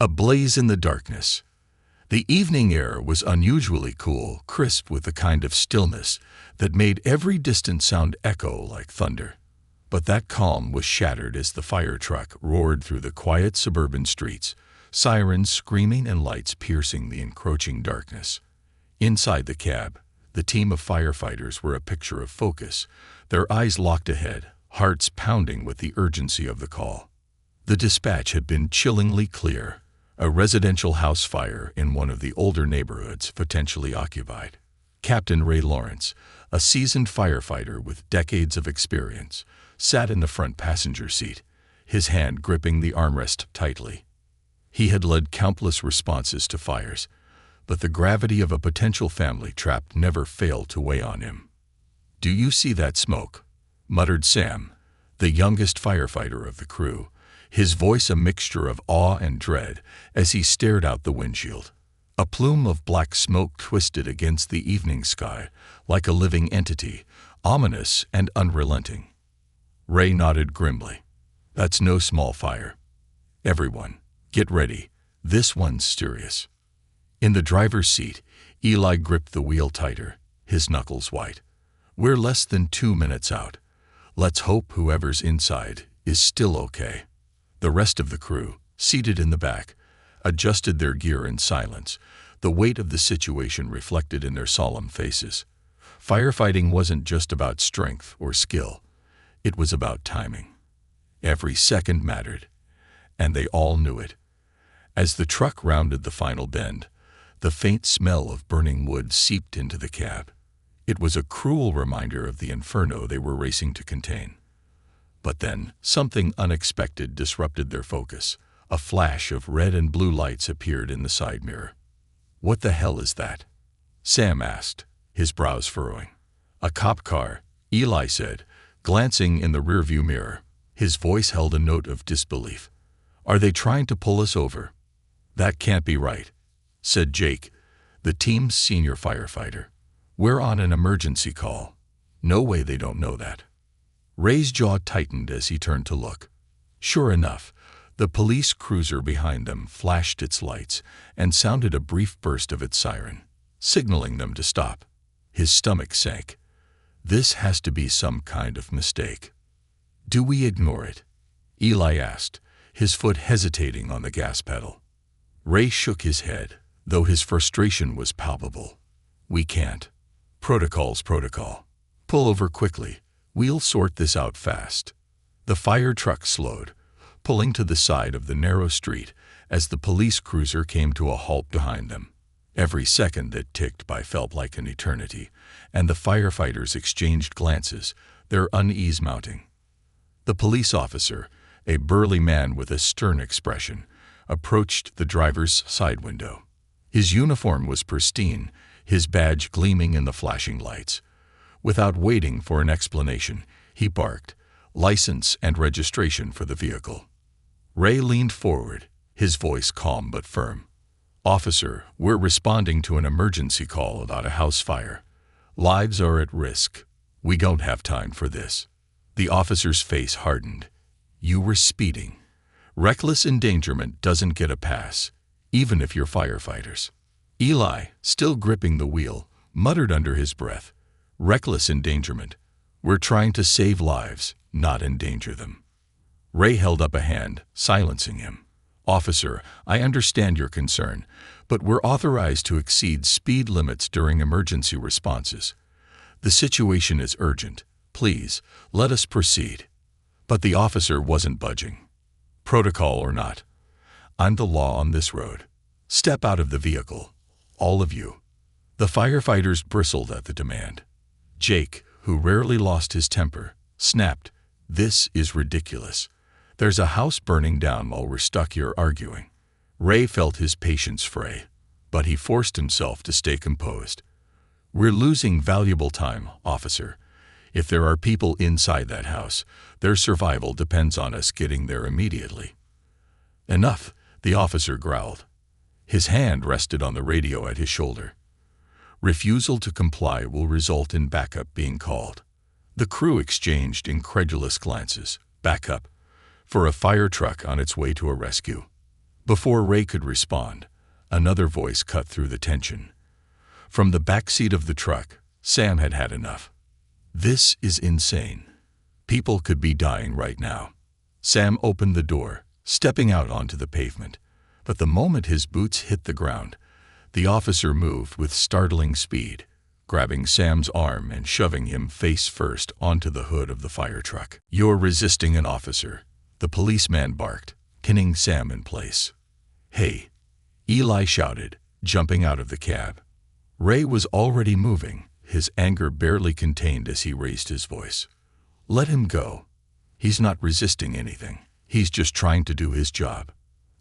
Ablaze in the darkness. The evening air was unusually cool, crisp with the kind of stillness that made every distant sound echo like thunder. But that calm was shattered as the fire truck roared through the quiet suburban streets, sirens screaming and lights piercing the encroaching darkness. Inside the cab, the team of firefighters were a picture of focus, their eyes locked ahead, hearts pounding with the urgency of the call. The dispatch had been chillingly clear: a residential house fire in one of the older neighborhoods potentially occupied. Captain Ray Lawrence, a seasoned firefighter with decades of experience, sat in the front passenger seat, his hand gripping the armrest tightly. He had led countless responses to fires, but the gravity of a potential family trap never failed to weigh on him. "Do you see that smoke?" muttered Sam, the youngest firefighter of the crew, his voice a mixture of awe and dread as he stared out the windshield. A plume of black smoke twisted against the evening sky like a living entity, ominous and unrelenting. Ray nodded grimly. "That's no small fire. Everyone, get ready. This one's serious." In the driver's seat, Eli gripped the wheel tighter, his knuckles white. "We're less than 2 minutes out. Let's hope whoever's inside is still okay." The rest of the crew, seated in the back, adjusted their gear in silence, the weight of the situation reflected in their solemn faces. Firefighting wasn't just about strength or skill. It was about timing. Every second mattered, and they all knew it. As the truck rounded the final bend, the faint smell of burning wood seeped into the cab. It was a cruel reminder of the inferno they were racing to contain. But then, something unexpected disrupted their focus. A flash of red and blue lights appeared in the side mirror. "What the hell is that?" Sam asked, his brows furrowing. "A cop car," Eli said, glancing in the rearview mirror. His voice held a note of disbelief. "Are they trying to pull us over?" "That can't be right," said Jake, the team's senior firefighter. "We're on an emergency call. No way they don't know that." Ray's jaw tightened as he turned to look. Sure enough, the police cruiser behind them flashed its lights and sounded a brief burst of its siren, signaling them to stop. His stomach sank. This has to be some kind of mistake. "Do we ignore it?" Eli asked, his foot hesitating on the gas pedal. Ray shook his head, though his frustration was palpable. "We can't. Protocol's protocol. Pull over quickly. We'll sort this out fast." The fire truck slowed, pulling to the side of the narrow street as the police cruiser came to a halt behind them. Every second that ticked by felt like an eternity, and the firefighters exchanged glances, their unease mounting. The police officer, a burly man with a stern expression, approached the driver's side window. His uniform was pristine, his badge gleaming in the flashing lights. Without waiting for an explanation, he barked, "License and registration for the vehicle." Ray leaned forward, his voice calm but firm. "Officer, we're responding to an emergency call about a house fire. Lives are at risk. We don't have time for this." The officer's face hardened. "You were speeding. Reckless endangerment doesn't get a pass, even if you're firefighters." Eli, still gripping the wheel, muttered under his breath, "Reckless endangerment. We're trying to save lives, not endanger them." Ray held up a hand, silencing him. "Officer, I understand your concern, but we're authorized to exceed speed limits during emergency responses. The situation is urgent. Please, let us proceed." But the officer wasn't budging. "Protocol or not, I'm the law on this road. Step out of the vehicle, all of you." The firefighters bristled at the demand. Jake, who rarely lost his temper, snapped, "This is ridiculous. There's a house burning down while we're stuck here arguing." Ray felt his patience fray, but he forced himself to stay composed. "We're losing valuable time, officer. If there are people inside that house, their survival depends on us getting there immediately." "Enough," the officer growled. His hand rested on the radio at his shoulder. "Refusal to comply will result in backup being called." The crew exchanged incredulous glances. Backup? For a fire truck on its way to a rescue? Before Ray could respond, another voice cut through the tension. From the back seat of the truck, Sam had had enough. "This is insane. People could be dying right now." Sam opened the door, stepping out onto the pavement. But the moment his boots hit the ground, the officer moved with startling speed, grabbing Sam's arm and shoving him face first onto the hood of the fire truck. "You're resisting an officer," the policeman barked, pinning Sam in place. "Hey," Eli shouted, jumping out of the cab. Ray was already moving, his anger barely contained as he raised his voice. "Let him go. He's not resisting anything. He's just trying to do his job."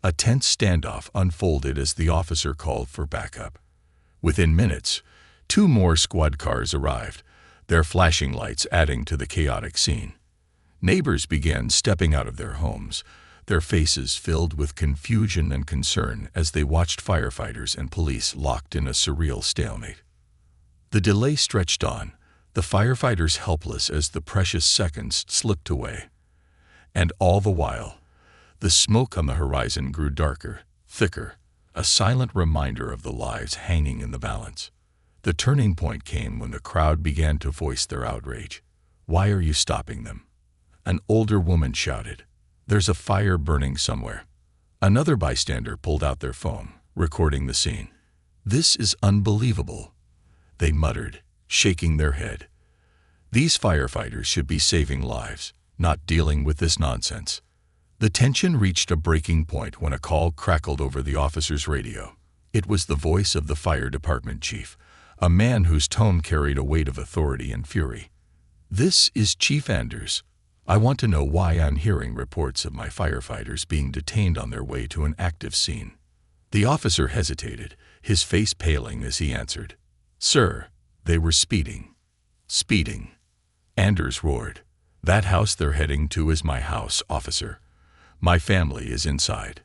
A tense standoff unfolded as the officer called for backup. Within minutes, 2 more squad cars arrived, their flashing lights adding to the chaotic scene. Neighbors began stepping out of their homes, their faces filled with confusion and concern as they watched firefighters and police locked in a surreal stalemate. The delay stretched on, the firefighters helpless as the precious seconds slipped away. And all the while, the smoke on the horizon grew darker, thicker, a silent reminder of the lives hanging in the balance. The turning point came when the crowd began to voice their outrage. "Why are you stopping them?" An older woman shouted. "There's a fire burning somewhere." Another bystander pulled out their phone, recording the scene. "This is unbelievable," they muttered, shaking their head. "These firefighters should be saving lives, not dealing with this nonsense." The tension reached a breaking point when a call crackled over the officer's radio. It was the voice of the fire department chief, a man whose tone carried a weight of authority and fury. "This is Chief Anders. I want to know why I'm hearing reports of my firefighters being detained on their way to an active scene." The officer hesitated, his face paling as he answered. "Sir, they were speeding." "Speeding?" Anders roared. "That house they're heading to is my house, officer. My family is inside.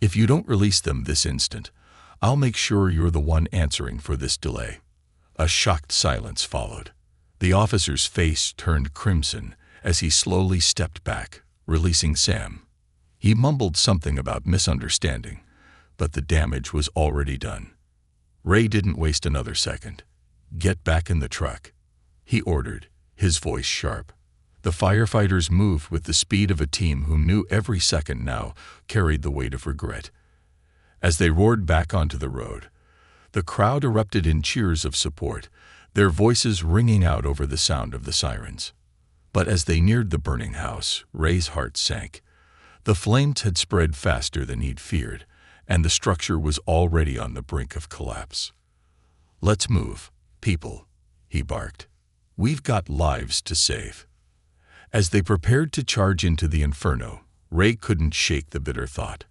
If you don't release them this instant, I'll make sure you're the one answering for this delay." A shocked silence followed. The officer's face turned crimson as he slowly stepped back, releasing Sam. He mumbled something about misunderstanding, but the damage was already done. Ray didn't waste another second. "Get back in the truck," he ordered, his voice sharp. The firefighters moved with the speed of a team who knew every second now carried the weight of regret. As they roared back onto the road, the crowd erupted in cheers of support, their voices ringing out over the sound of the sirens. But as they neared the burning house, Ray's heart sank. The flames had spread faster than he'd feared, and the structure was already on the brink of collapse. "Let's move, people," he barked. "We've got lives to save." As they prepared to charge into the inferno, Ray couldn't shake the bitter thought.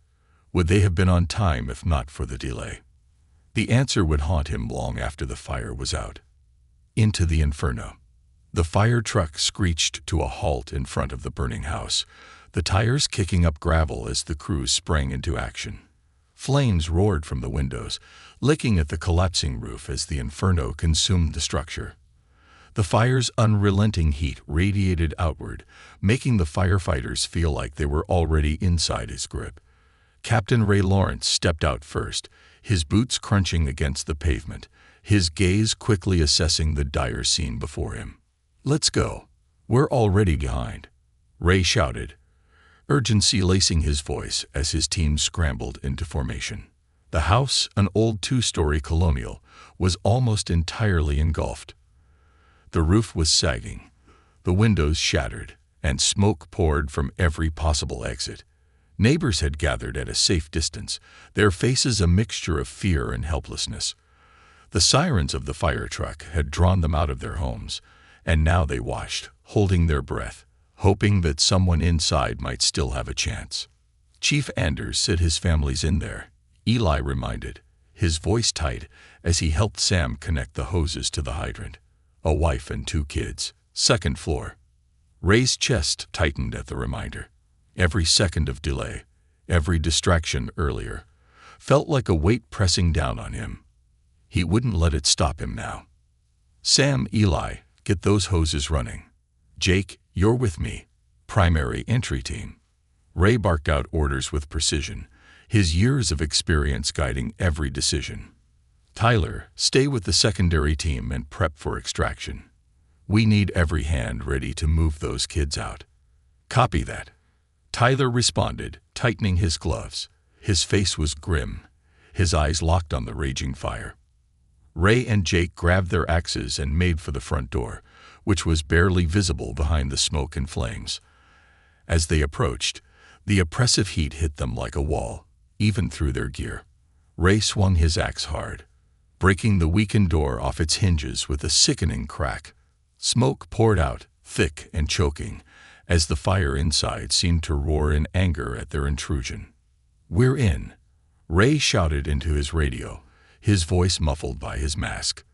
Would they have been on time if not for the delay? The answer would haunt him long after the fire was out. Into the inferno. The fire truck screeched to a halt in front of the burning house, the tires kicking up gravel as the crew sprang into action. Flames roared from the windows, licking at the collapsing roof as the inferno consumed the structure. The fire's unrelenting heat radiated outward, making the firefighters feel like they were already inside his grip. Captain Ray Lawrence stepped out first, his boots crunching against the pavement, his gaze quickly assessing the dire scene before him. "Let's go. We're already behind," Ray shouted, urgency lacing his voice as his team scrambled into formation. The house, an old 2-story colonial, was almost entirely engulfed. The roof was sagging, the windows shattered, and smoke poured from every possible exit. Neighbors had gathered at a safe distance, their faces a mixture of fear and helplessness. The sirens of the fire truck had drawn them out of their homes, and now they watched, holding their breath, hoping that someone inside might still have a chance. "Chief Anders said his family's in there," Eli reminded, his voice tight as he helped Sam connect the hoses to the hydrant. "A wife and 2 kids, 2nd floor." Ray's chest tightened at the reminder. Every second of delay, every distraction earlier, felt like a weight pressing down on him. He wouldn't let it stop him now. "Sam, Eli, get those hoses running. Jake, you're with me. Primary entry team." Ray barked out orders with precision, his years of experience guiding every decision. Tyler, stay with the secondary team and prep for extraction. We need every hand ready to move those kids out. Copy that. Tyler responded, tightening his gloves. His face was grim, his eyes locked on the raging fire. Ray and Jake grabbed their axes and made for the front door, which was barely visible behind the smoke and flames. As they approached, the oppressive heat hit them like a wall, even through their gear. Ray swung his axe hard, breaking the weakened door off its hinges with a sickening crack. Smoke poured out, thick and choking, as the fire inside seemed to roar in anger at their intrusion. "We're in," Ray shouted into his radio, his voice muffled by his mask.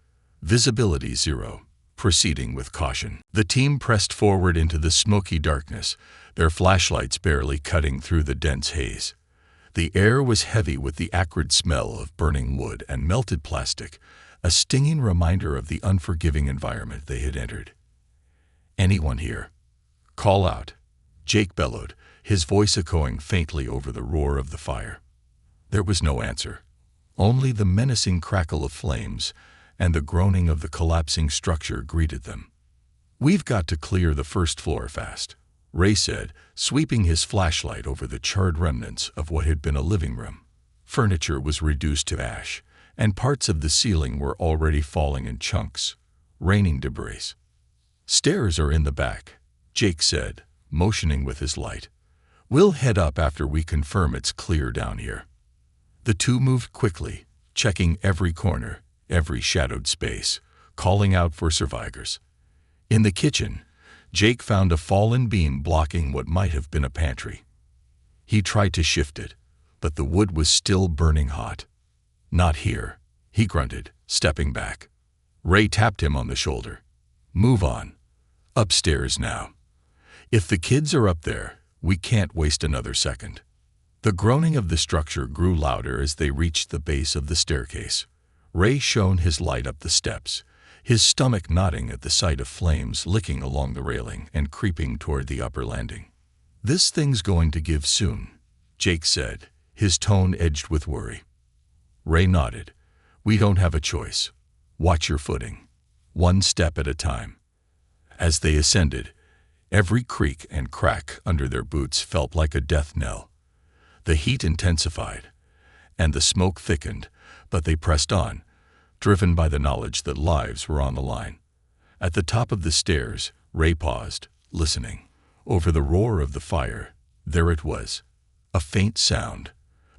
Visibility 0, proceeding with caution. The team pressed forward into the smoky darkness, their flashlights barely cutting through the dense haze. The air was heavy with the acrid smell of burning wood and melted plastic, a stinging reminder of the unforgiving environment they had entered. "Anyone here? Call out," Jake bellowed, his voice echoing faintly over the roar of the fire. There was no answer, only the menacing crackle of flames and the groaning of the collapsing structure greeted them. "We've got to clear the first floor fast," Ray said, sweeping his flashlight over the charred remnants of what had been a living room. Furniture was reduced to ash, and parts of the ceiling were already falling in chunks, raining debris. "Stairs are in the back," Jake said, motioning with his light. "We'll head up after we confirm it's clear down here." The two moved quickly, checking every corner, every shadowed space, calling out for survivors. In the kitchen, Jake found a fallen beam blocking what might have been a pantry. He tried to shift it, but the wood was still burning hot. "Not here," he grunted, stepping back. Ray tapped him on the shoulder. "Move on. Upstairs now. If the kids are up there, we can't waste another second." The groaning of the structure grew louder as they reached the base of the staircase. Ray shone his light up the steps, his stomach knotting at the sight of flames licking along the railing and creeping toward the upper landing. "This thing's going to give soon," Jake said, his tone edged with worry. Ray nodded. "We don't have a choice. Watch your footing. One step at a time." As they ascended, every creak and crack under their boots felt like a death knell. The heat intensified, and the smoke thickened, but they pressed on, driven by the knowledge that lives were on the line. At the top of the stairs, Ray paused, listening. Over the roar of the fire, there it was, a faint sound,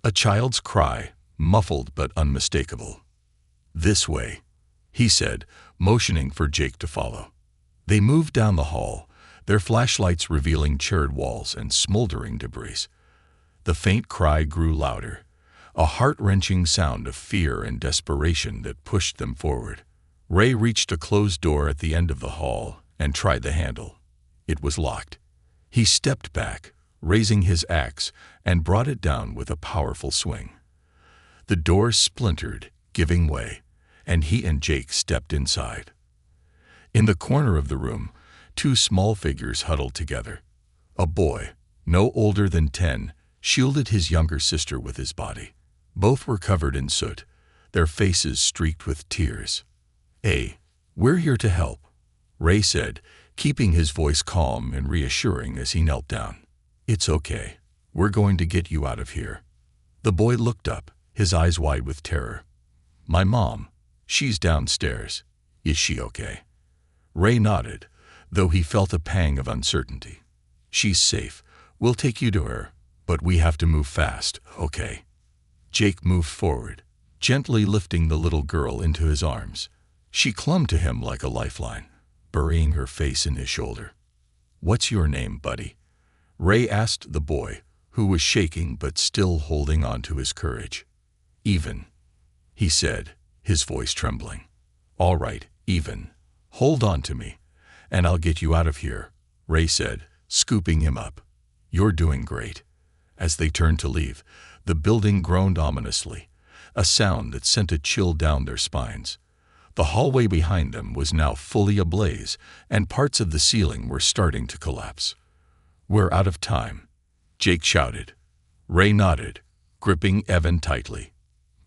a child's cry, muffled but unmistakable. "This way," he said, motioning for Jake to follow. They moved down the hall, their flashlights revealing charred walls and smoldering debris. The faint cry grew louder, a heart-wrenching sound of fear and desperation that pushed them forward. Ray reached a closed door at the end of the hall and tried the handle. It was locked. He stepped back, raising his axe, and brought it down with a powerful swing. The door splintered, giving way, and he and Jake stepped inside. In the corner of the room, two small figures huddled together. A boy, no older than 10, shielded his younger sister with his body. Both were covered in soot, their faces streaked with tears. "Hey, we're here to help," Ray said, keeping his voice calm and reassuring as he knelt down. "It's okay. We're going to get you out of here." The boy looked up, his eyes wide with terror. "My mom, she's downstairs. Is she okay?" Ray nodded, though he felt a pang of uncertainty. "She's safe. We'll take you to her, but we have to move fast, okay?" Jake moved forward, gently lifting the little girl into his arms. She clung to him like a lifeline, burying her face in his shoulder. "What's your name, buddy?" Ray asked the boy, who was shaking but still holding on to his courage. "Even," he said, his voice trembling. "All right, Even. Hold on to me, and I'll get you out of here," Ray said, scooping him up. "You're doing great." As they turned to leave, the building groaned ominously, a sound that sent a chill down their spines. The hallway behind them was now fully ablaze, and parts of the ceiling were starting to collapse. "We're out of time," Jake shouted. Ray nodded, gripping Evan tightly.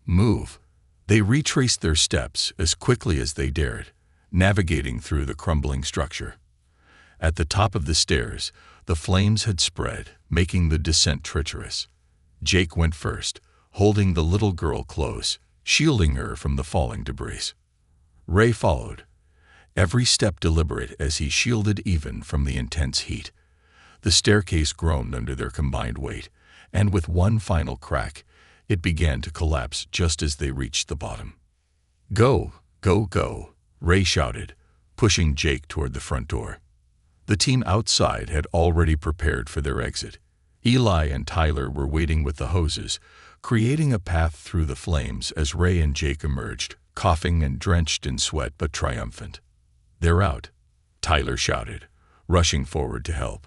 "Move." They retraced their steps as quickly as they dared, navigating through the crumbling structure. At the top of the stairs, the flames had spread, making the descent treacherous. Jake went first, holding the little girl close, shielding her from the falling debris. Ray followed, every step deliberate as he shielded Evan from the intense heat. The staircase groaned under their combined weight, and with one final crack, it began to collapse just as they reached the bottom. "Go, go, go," Ray shouted, pushing Jake toward the front door. The team outside had already prepared for their exit. Eli and Tyler were waiting with the hoses, creating a path through the flames as Ray and Jake emerged, coughing and drenched in sweat but triumphant. "They're out," Tyler shouted, rushing forward to help.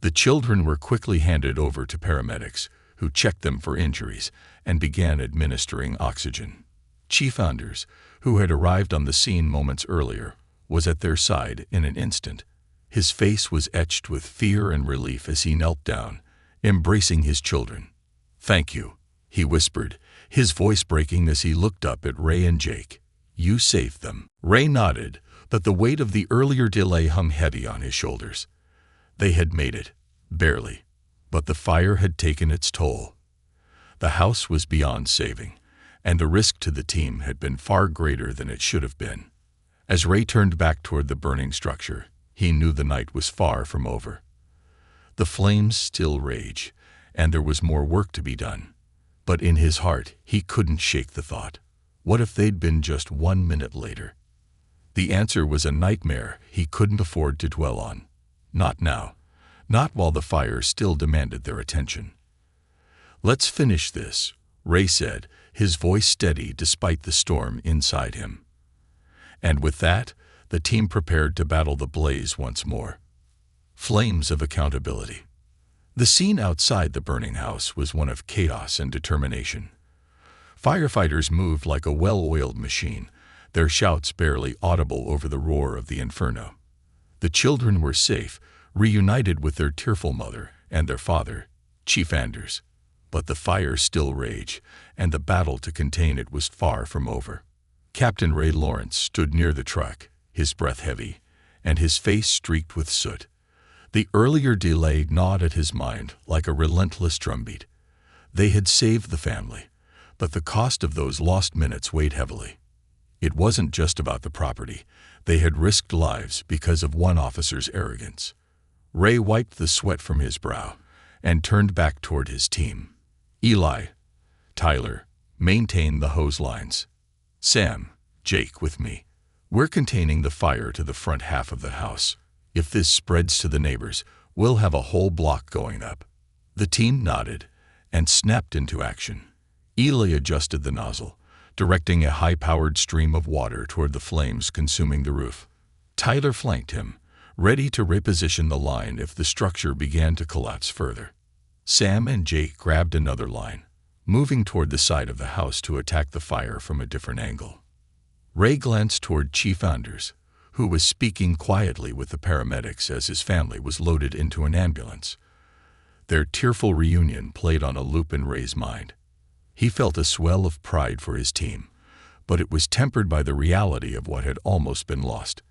The children were quickly handed over to paramedics, who checked them for injuries and began administering oxygen. Chief Anders, who had arrived on the scene moments earlier, was at their side in an instant. His face was etched with fear and relief as he knelt down, embracing his children. "Thank you," he whispered, his voice breaking as he looked up at Ray and Jake. "You saved them." Ray nodded, but the weight of the earlier delay hung heavy on his shoulders. They had made it, barely, but the fire had taken its toll. The house was beyond saving, and the risk to the team had been far greater than it should have been. As Ray turned back toward the burning structure, he knew the night was far from over. The flames still raged, and there was more work to be done. But in his heart, he couldn't shake the thought. What if they'd been just 1 minute later? The answer was a nightmare he couldn't afford to dwell on. Not now. Not while the fire still demanded their attention. "Let's finish this," Ray said, his voice steady despite the storm inside him. And with that, the team prepared to battle the blaze once more. Flames of accountability. The scene outside the burning house was one of chaos and determination. Firefighters moved like a well-oiled machine, their shouts barely audible over the roar of the inferno. The children were safe, reunited with their tearful mother and their father, Chief Anders. But the fire still raged, and the battle to contain it was far from over. Captain Ray Lawrence stood near the truck, his breath heavy, and his face streaked with soot. The earlier delay gnawed at his mind like a relentless drumbeat. They had saved the family, but the cost of those lost minutes weighed heavily. It wasn't just about the property. They had risked lives because of one officer's arrogance. Ray wiped the sweat from his brow and turned back toward his team. "Eli, Tyler, maintain the hose lines. Sam, Jake, with me. We're containing the fire to the front half of the house. If this spreads to the neighbors, we'll have a whole block going up." The team nodded and snapped into action. Eli adjusted the nozzle, directing a high-powered stream of water toward the flames consuming the roof. Tyler flanked him, ready to reposition the line if the structure began to collapse further. Sam and Jake grabbed another line, moving toward the side of the house to attack the fire from a different angle. Ray glanced toward Chief Anders, who was speaking quietly with the paramedics as his family was loaded into an ambulance. Their tearful reunion played on a loop in Ray's mind. He felt a swell of pride for his team, but it was tempered by the reality of what had almost been lost.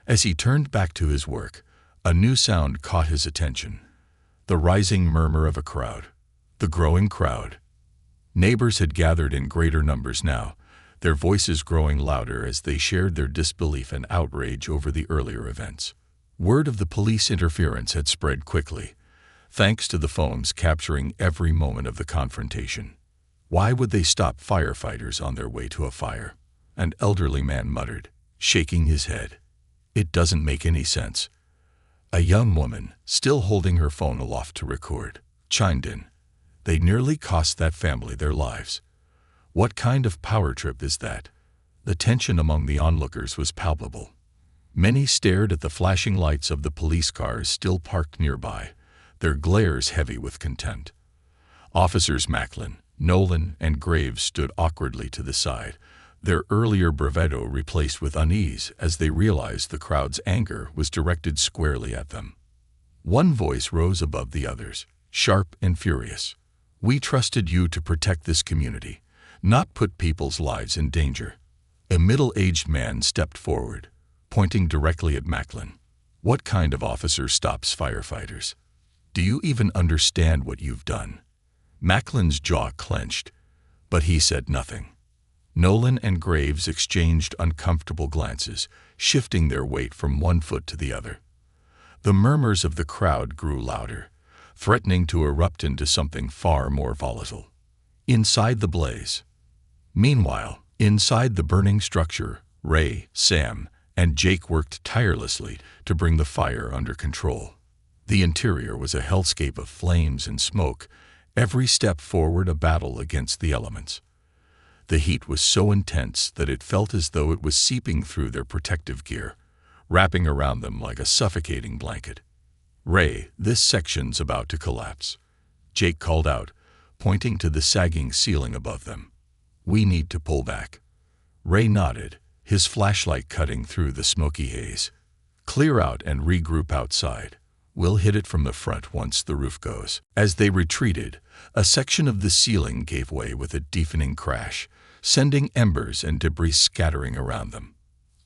As he turned back to his work, a new sound caught his attention. The rising murmur of a crowd. The growing crowd. Neighbors had gathered in greater numbers now, their voices growing louder as they shared their disbelief and outrage over the earlier events. Word of the police interference had spread quickly, thanks to the phones capturing every moment of the confrontation. Why would they stop firefighters on their way to a fire? An elderly man muttered, shaking his head. "It doesn't make any sense." A young woman, still holding her phone aloft to record, chimed in. "They nearly cost that family their lives. What kind of power trip is that?" The tension among the onlookers was palpable. Many stared at the flashing lights of the police cars still parked nearby, their glares heavy with contempt. Officers Macklin, Nolan, and Graves stood awkwardly to the side, their earlier bravado replaced with unease as they realized the crowd's anger was directed squarely at them. One voice rose above the others, sharp and furious. We trusted you to protect this community, not put people's lives in danger." A middle-aged man stepped forward, pointing directly at Macklin. "What kind of officer stops firefighters? Do you even understand what you've done?" Macklin's jaw clenched, but he said nothing. Nolan and Graves exchanged uncomfortable glances, shifting their weight from one foot to the other. The murmurs of the crowd grew louder, threatening to erupt into something far more volatile. Inside the blaze. Meanwhile, inside the burning structure, Ray, Sam, and Jake worked tirelessly to bring the fire under control. The interior was a hellscape of flames and smoke, every step forward a battle against the elements. The heat was so intense that it felt as though it was seeping through their protective gear, wrapping around them like a suffocating blanket. "Ray, this section's about to collapse," Jake called out, pointing to the sagging ceiling above them. "We need to pull back." Ray nodded, his flashlight cutting through the smoky haze. "Clear out and regroup outside. We'll hit it from the front once the roof goes." As they retreated, a section of the ceiling gave way with a deafening crash, sending embers and debris scattering around them.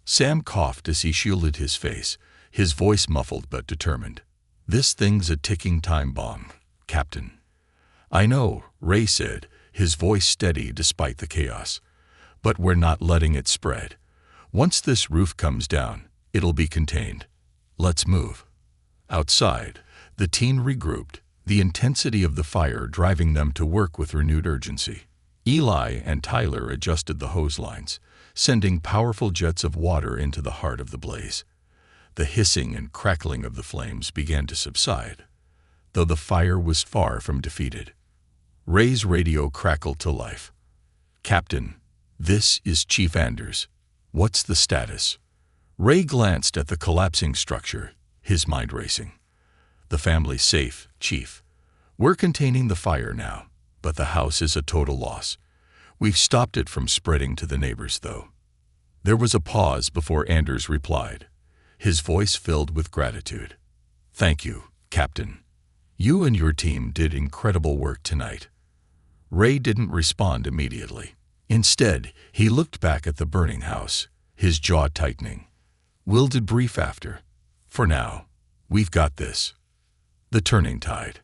Sam coughed as he shielded his face, his voice muffled but determined. "This thing's a ticking time bomb, Captain." "I know," Ray said, his voice steady despite the chaos. "But we're not letting it spread. Once this roof comes down, it'll be contained. Let's move." Outside, the team regrouped, the intensity of the fire driving them to work with renewed urgency. Eli and Tyler adjusted the hose lines, sending powerful jets of water into the heart of the blaze. The hissing and crackling of the flames began to subside, though the fire was far from defeated. Ray's radio crackled to life. "Captain, this is Chief Anders. What's the status?" Ray glanced at the collapsing structure, his mind racing. "The family's safe, Chief. We're containing the fire now, but the house is a total loss. We've stopped it from spreading to the neighbors, though." There was a pause before Anders replied, his voice filled with gratitude. "Thank you, Captain. You and your team did incredible work tonight." Ray didn't respond immediately. Instead, he looked back at the burning house, his jaw tightening. "We'll debrief after. For now, we've got this." The turning tide.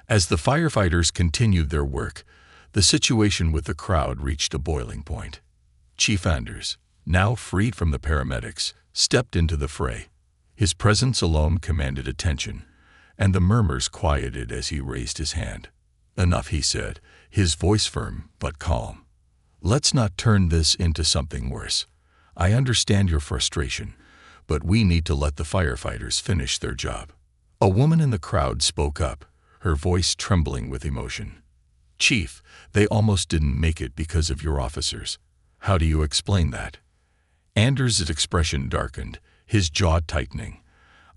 As the firefighters continued their work, the situation with the crowd reached a boiling point. Chief Anders, now freed from the paramedics, stepped into the fray. His presence alone commanded attention, and the murmurs quieted as he raised his hand. "Enough," he said, his voice firm but calm. "Let's not turn this into something worse. I understand your frustration, but we need to let the firefighters finish their job." A woman in the crowd spoke up, her voice trembling with emotion. "Chief, they almost didn't make it because of your officers. How do you explain that?" Anders' expression darkened, his jaw tightening.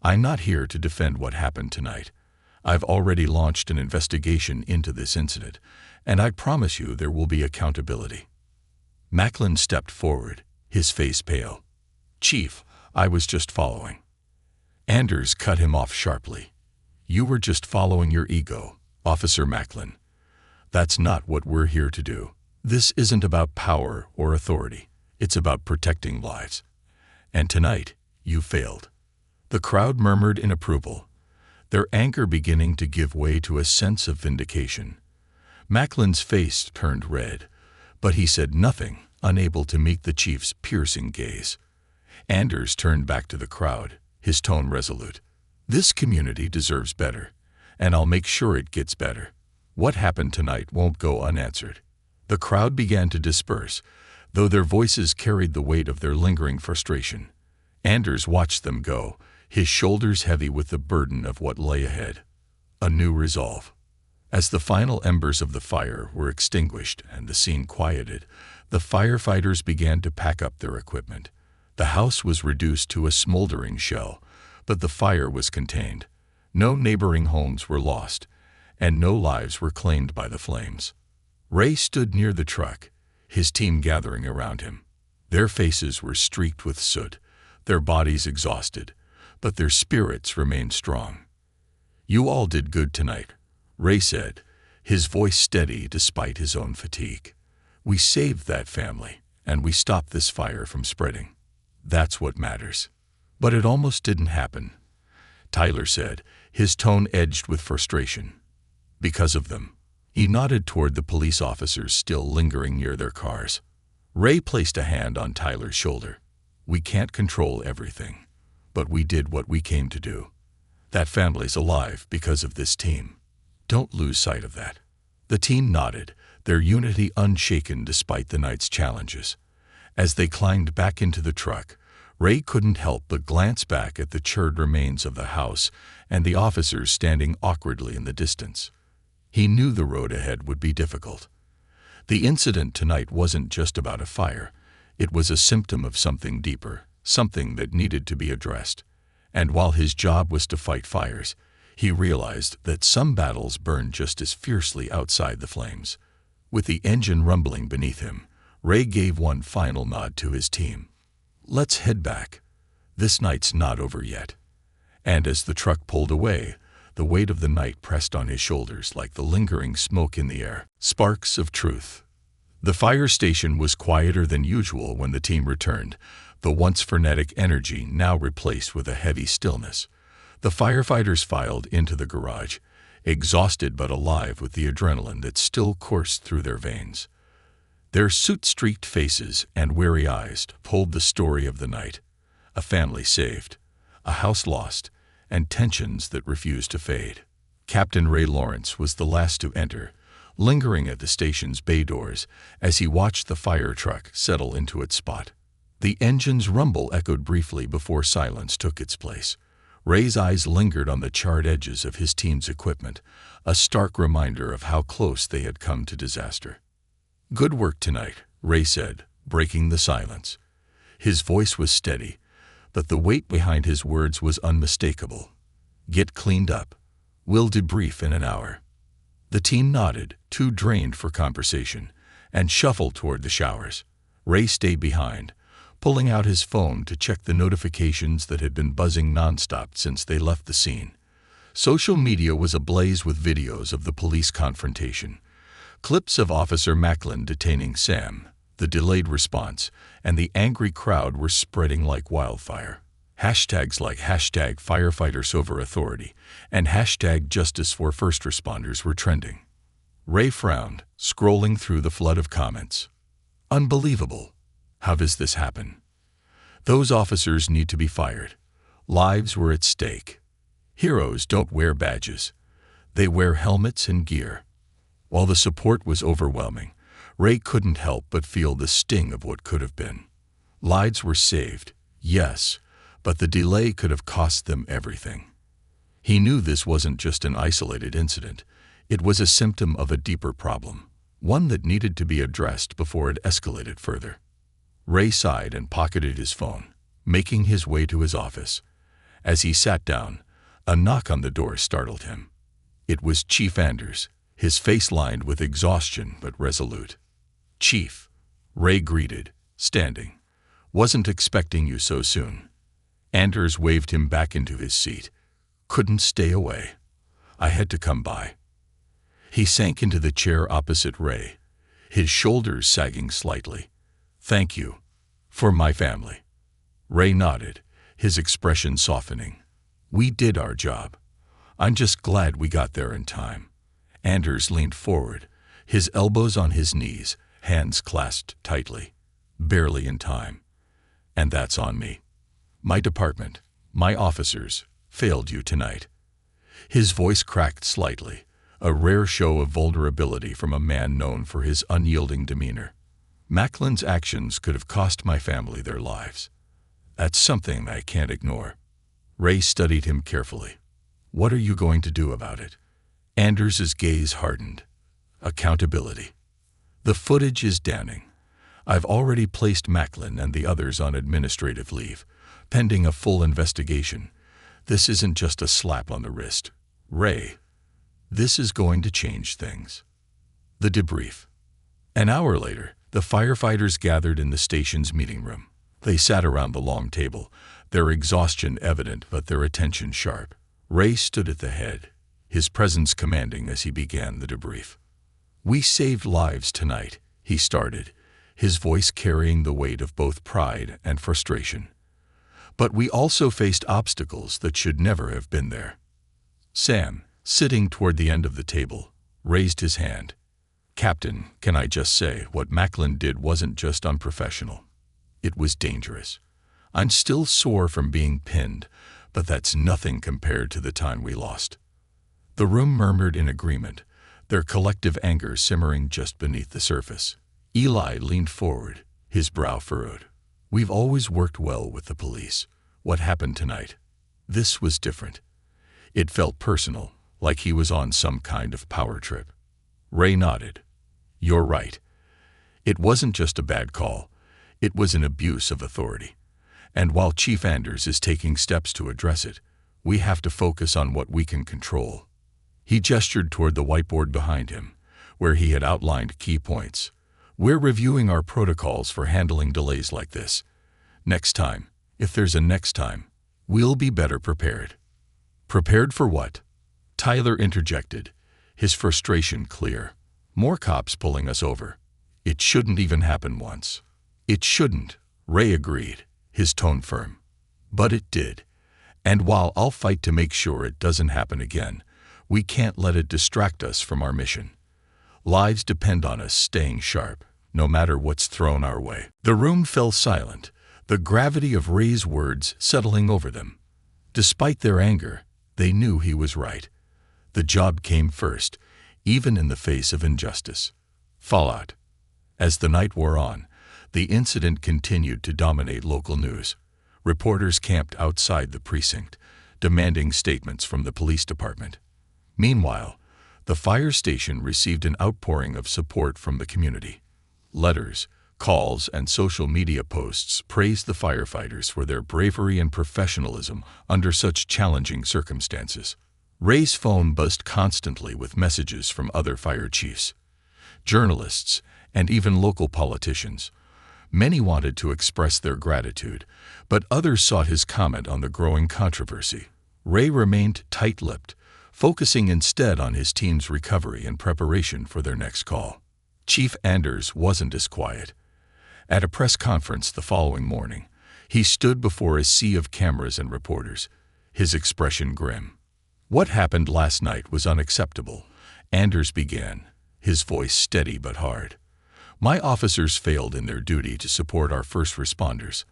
"I'm not here to defend what happened tonight. I've already launched an investigation into this incident, and I promise you there will be accountability." Macklin stepped forward, his face pale. "Chief, I was just following." Anders cut him off sharply. "You were just following your ego, Officer Macklin. That's not what we're here to do. This isn't about power or authority. It's about protecting lives. And tonight, you failed." The crowd murmured in approval, their anger beginning to give way to a sense of vindication. Macklin's face turned red, but he said nothing, unable to meet the chief's piercing gaze. Anders turned back to the crowd, his tone resolute. "This community deserves better, and I'll make sure it gets better. What happened tonight won't go unanswered." The crowd began to disperse, though their voices carried the weight of their lingering frustration. Anders watched them go, his shoulders heavy with the burden of what lay ahead. A new resolve. As the final embers of the fire were extinguished and the scene quieted, the firefighters began to pack up their equipment. The house was reduced to a smoldering shell, but the fire was contained. No neighboring homes were lost, and no lives were claimed by the flames. Ray stood near the truck, his team gathering around him. Their faces were streaked with soot, their bodies exhausted, but their spirits remained strong. "You all did good tonight," Ray said, his voice steady despite his own fatigue. "We saved that family, and we stopped this fire from spreading. That's what matters." "But it almost didn't happen," Tyler said, his tone edged with frustration. "Because of them." He nodded toward the police officers still lingering near their cars. Ray placed a hand on Tyler's shoulder. "We can't control everything, but we did what we came to do. That family's alive because of this team. Don't lose sight of that." The team nodded, their unity unshaken despite the night's challenges. As they climbed back into the truck, Ray couldn't help but glance back at the charred remains of the house and the officers standing awkwardly in the distance. He knew the road ahead would be difficult. The incident tonight wasn't just about a fire. It was a symptom of something deeper, something that needed to be addressed. And while his job was to fight fires, he realized that some battles burned just as fiercely outside the flames. With the engine rumbling beneath him, Ray gave one final nod to his team. "Let's head back. This night's not over yet." And as the truck pulled away, the weight of the night pressed on his shoulders like the lingering smoke in the air. Sparks of truth. The fire station was quieter than usual when the team returned, the once frenetic energy now replaced with a heavy stillness. The firefighters filed into the garage, exhausted but alive with the adrenaline that still coursed through their veins. Their soot-streaked faces and weary eyes told the story of the night. A family saved, a house lost, and tensions that refused to fade. Captain Ray Lawrence was the last to enter, lingering at the station's bay doors as he watched the fire truck settle into its spot. The engine's rumble echoed briefly before silence took its place. Ray's eyes lingered on the charred edges of his team's equipment, a stark reminder of how close they had come to disaster. "Good work tonight," Ray said, breaking the silence. His voice was steady, but the weight behind his words was unmistakable. "Get cleaned up. We'll debrief in an hour." The team nodded, too drained for conversation, and shuffled toward the showers. Ray stayed behind, pulling out his phone to check the notifications that had been buzzing nonstop since they left the scene. Social media was ablaze with videos of the police confrontation. Clips of Officer Macklin detaining Sam, the delayed response, and the angry crowd were spreading like wildfire. Hashtags like #FirefightersOverAuthority and #JusticeForFirstResponders were trending. Ray frowned, scrolling through the flood of comments. "Unbelievable. How does this happen? Those officers need to be fired. Lives were at stake. Heroes don't wear badges. They wear helmets and gear." While the support was overwhelming, Ray couldn't help but feel the sting of what could have been. Lives were saved, yes, but the delay could have cost them everything. He knew this wasn't just an isolated incident. It was a symptom of a deeper problem, one that needed to be addressed before it escalated further. Ray sighed and pocketed his phone, making his way to his office. As he sat down, a knock on the door startled him. It was Chief Anders, his face lined with exhaustion but resolute. "Chief," Ray greeted, standing. "Wasn't expecting you so soon." Anders waved him back into his seat. "Couldn't stay away. I had to come by." He sank into the chair opposite Ray, his shoulders sagging slightly. "Thank you. For my family." Ray nodded, his expression softening. "We did our job. I'm just glad we got there in time." Anders leaned forward, his elbows on his knees, hands clasped tightly. "Barely in time. And that's on me. My department, my officers, failed you tonight." His voice cracked slightly, a rare show of vulnerability from a man known for his unyielding demeanor. "Macklin's actions could have cost my family their lives. That's something I can't ignore." Ray studied him carefully. "What are you going to do about it?" Anders's gaze hardened. "Accountability. The footage is damning. I've already placed Macklin and the others on administrative leave, pending a full investigation. This isn't just a slap on the wrist. Ray, this is going to change things." The debrief. An hour later, the firefighters gathered in the station's meeting room. They sat around the long table, their exhaustion evident but their attention sharp. Ray stood at the head, his presence commanding as he began the debrief. "We saved lives tonight," he started, his voice carrying the weight of both pride and frustration. "But we also faced obstacles that should never have been there." Sam, sitting toward the end of the table, raised his hand. "Captain, can I just say, what Macklin did wasn't just unprofessional. It was dangerous. I'm still sore from being pinned, but that's nothing compared to the time we lost." The room murmured in agreement, their collective anger simmering just beneath the surface. Eli leaned forward, his brow furrowed. "We've always worked well with the police. What happened tonight? This was different." It felt personal, like he was on some kind of power trip. Ray nodded. "You're right. It wasn't just a bad call. It was an abuse of authority. And while Chief Anders is taking steps to address it, we have to focus on what we can control." He gestured toward the whiteboard behind him, where he had outlined key points. "We're reviewing our protocols for handling delays like this. Next time, if there's a next time, we'll be better prepared." "Prepared for what?" Tyler interjected, his frustration clear. "More cops pulling us over. It shouldn't even happen once." "It shouldn't," Ray agreed, his tone firm. "But it did. And while I'll fight to make sure it doesn't happen again, we can't let it distract us from our mission. Lives depend on us staying sharp, no matter what's thrown our way." The room fell silent, the gravity of Ray's words settling over them. Despite their anger, they knew he was right. The job came first, even in the face of injustice. Fallout. As the night wore on, the incident continued to dominate local news. Reporters camped outside the precinct, demanding statements from the police department. Meanwhile, the fire station received an outpouring of support from the community. Letters, calls, and social media posts praised the firefighters for their bravery and professionalism under such challenging circumstances. Ray's phone buzzed constantly with messages from other fire chiefs, journalists, and even local politicians. Many wanted to express their gratitude, but others sought his comment on the growing controversy. Ray remained tight-lipped, focusing instead on his team's recovery and preparation for their next call. Chief Anders wasn't as quiet. At a press conference the following morning, he stood before a sea of cameras and reporters, his expression grim. "What happened last night was unacceptable," Anders began, his voice steady but hard. "My officers failed in their duty to support our first responders.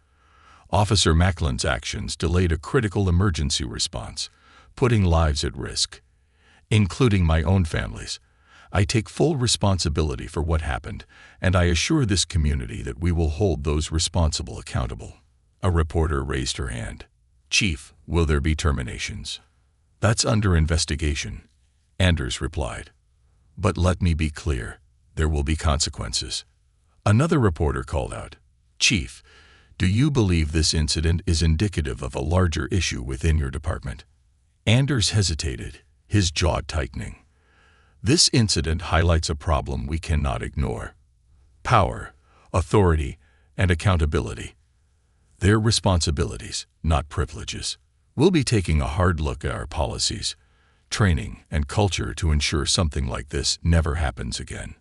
Officer Macklin's actions delayed a critical emergency response, putting lives at risk, including my own family's. I take full responsibility for what happened, and I assure this community that we will hold those responsible accountable." A reporter raised her hand. "Chief, will there be terminations?" "That's under investigation," Anders replied. "But let me be clear, there will be consequences." Another reporter called out, "Chief, do you believe this incident is indicative of a larger issue within your department?" Anders hesitated, his jaw tightening. "This incident highlights a problem we cannot ignore. Power, authority, and accountability. They're responsibilities, not privileges. We'll be taking a hard look at our policies, training, and culture to ensure something like this never happens again."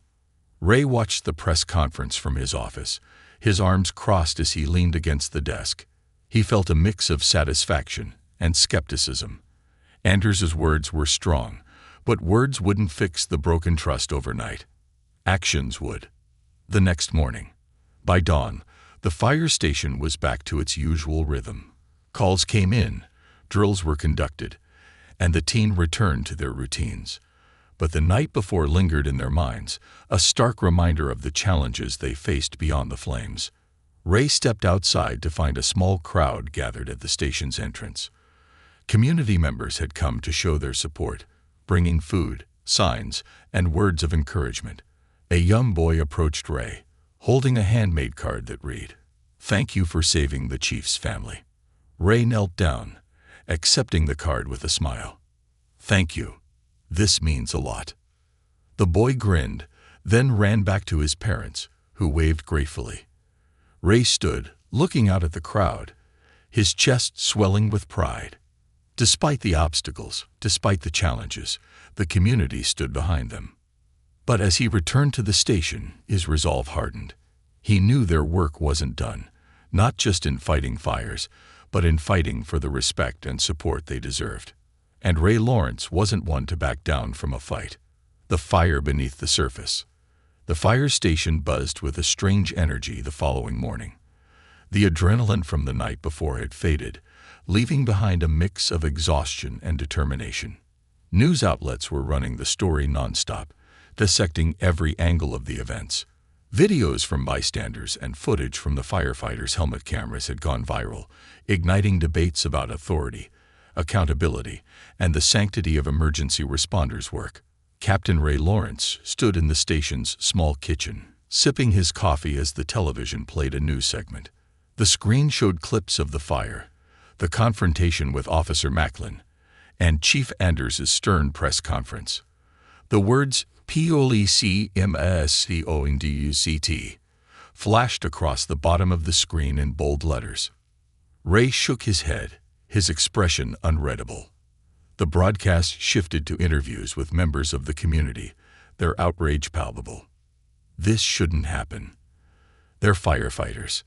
Ray watched the press conference from his office, his arms crossed as he leaned against the desk. He felt a mix of satisfaction and skepticism. Anders's words were strong, but words wouldn't fix the broken trust overnight. Actions would. The next morning, by dawn, the fire station was back to its usual rhythm. Calls came in, drills were conducted, and the team returned to their routines. But the night before lingered in their minds, a stark reminder of the challenges they faced beyond the flames. Ray stepped outside to find a small crowd gathered at the station's entrance. Community members had come to show their support, bringing food, signs, and words of encouragement. A young boy approached Ray, holding a handmade card that read, "Thank you for saving the chief's family." Ray knelt down, accepting the card with a smile. "Thank you. This means a lot." The boy grinned, then ran back to his parents, who waved gratefully. Ray stood, looking out at the crowd, his chest swelling with pride. Despite the obstacles, despite the challenges, The community stood behind them. But as he returned to the station, his resolve hardened. He knew their work wasn't done, not just in fighting fires, but in fighting for the respect and support they deserved. And Ray Lawrence wasn't one to back down from a fight. The fire beneath the surface. The fire station buzzed with a strange energy the following morning. The adrenaline from the night before had faded, leaving behind a mix of exhaustion and determination. News outlets were running the story nonstop, dissecting every angle of the events. Videos from bystanders and footage from the firefighters' helmet cameras had gone viral, igniting debates about authority, accountability, and the sanctity of emergency responders' work. Captain Ray Lawrence stood in the station's small kitchen, sipping his coffee as the television played a news segment. The screen showed clips of the fire, the confrontation with Officer Macklin, and Chief Anders' stern press conference. The words "POLICMASCONDUCT" flashed across the bottom of the screen in bold letters. Ray shook his head, his expression unreadable. The broadcast shifted to interviews with members of the community, their outrage palpable. This shouldn't happen. They're firefighters.